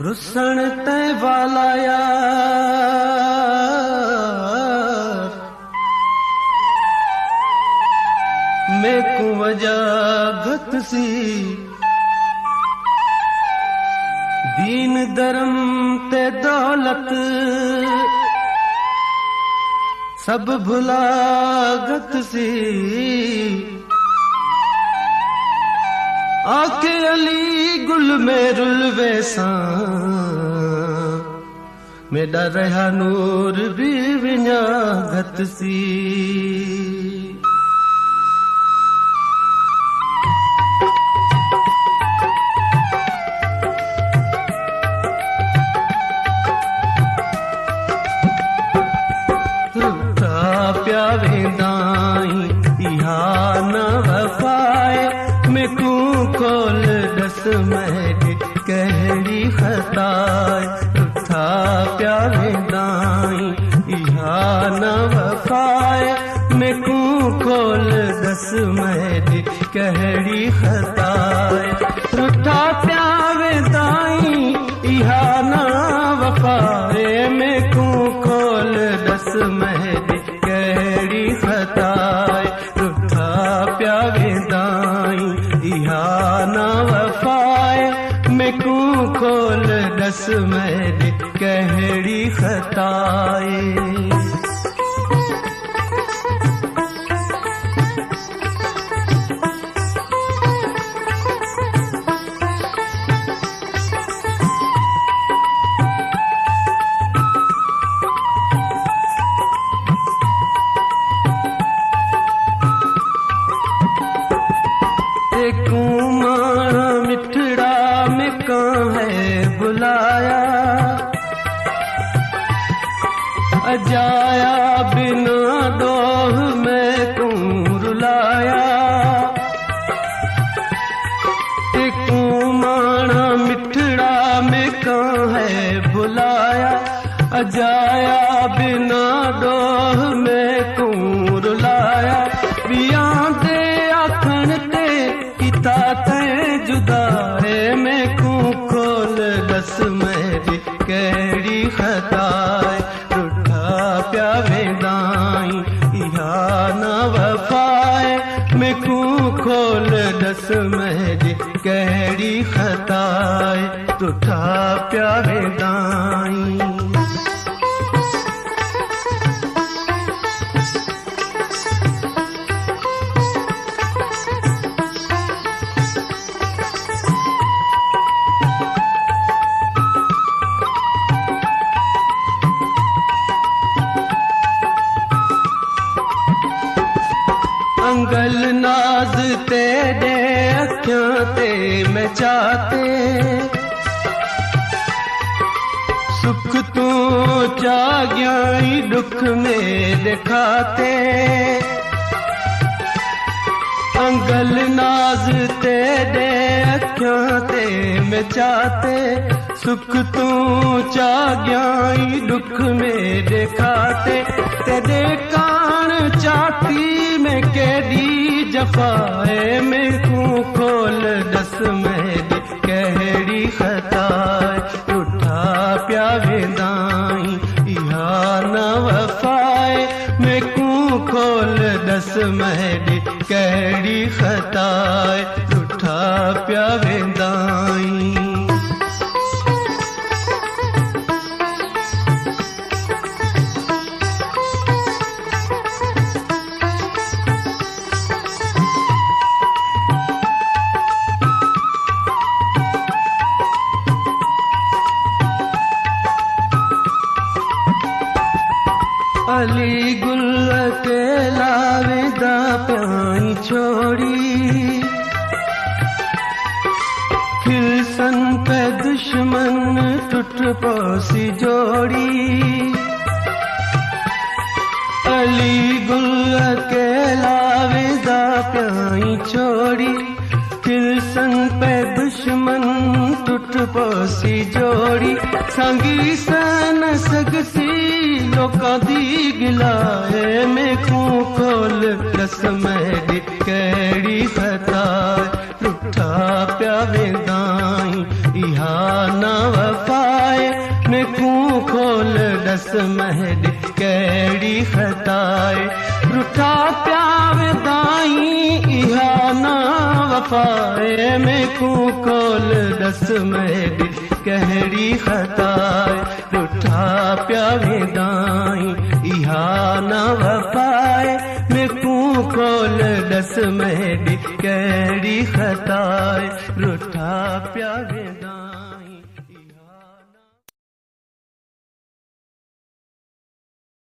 रुसण ते वाला यार मेकू वजागत सी दीन धर्म ते दौलत सब भुलागत सी आके अली गुल में रुलवे सा मेरा रहा नूर भी विञागत सी प्यावेदाई इहा न वफाए मेकू खोल दस महज कहड़ी खताए उठा प्यावेदाई इहा न वफाए मेकू खोल दस महज कहड़ी खताए उठा प्यावेदाई इहा न वफाए मेकू खोल दस महज कहड़ी खताए रुठा प्यावेदाई इहा ना वफाए मेकू खोल दस मेरी कहड़ी खताए कुमारा मिठड़ा में कहाँ है बुलाया अजाया बिना दोह में क्यों रुलाया कुमारा मिठड़ा में कहाँ है बुलाया अजाया बिना दोह में क्यों रुलाया बिया दे आखण ते जुदाए में कू खोल दस मेरी कहड़ी खताए रुठा प्यावेदाई इहा ना वफाए में कू खोल दस मेरी कहड़ी खताए रुठा प्यावेदाई अंगल नाज तेरे अखियां ते मैं चाहते सुख तू चाग्याई दुख में दिखाते अंगल नाज तेरे अखियां ते मैं चाहते सुख तू चाग्याई दुख में दिखाते तेरे कान चाहती में केडी जफाए में कू खोल दस मेरी कहड़ी खताए उठा प्यावेदाई इहा न वफाए में कू खोल दस मेरी कहड़ी खताए उठा प्यावेदाई अली गुल के लावेदा प्याई छोड़ी फिर सन पे दुश्मन टूट पोसी जोड़ी अली गुल के लावेदा प्याई छोड़ी फिर सन पे दुश्मन टूट पोसी जोड़ी संगी सन सगसी लोका दी गिलाए में कू खोल दस मेरी कहड़ी खताए रुठा प्यावेदाई इहा ना वफा दस महड कहिड़ी ख़ताए रुठा पिया वेंदाई इहा ना वफ़ाए में कूं कोल दस महड कहिड़ी ख़ताए रुठा पिया वेंदाई इहा ना वफ़ाए में कूं कोल दस महड कहिड़ी ख़ताए रुठा पिया वेंदाई।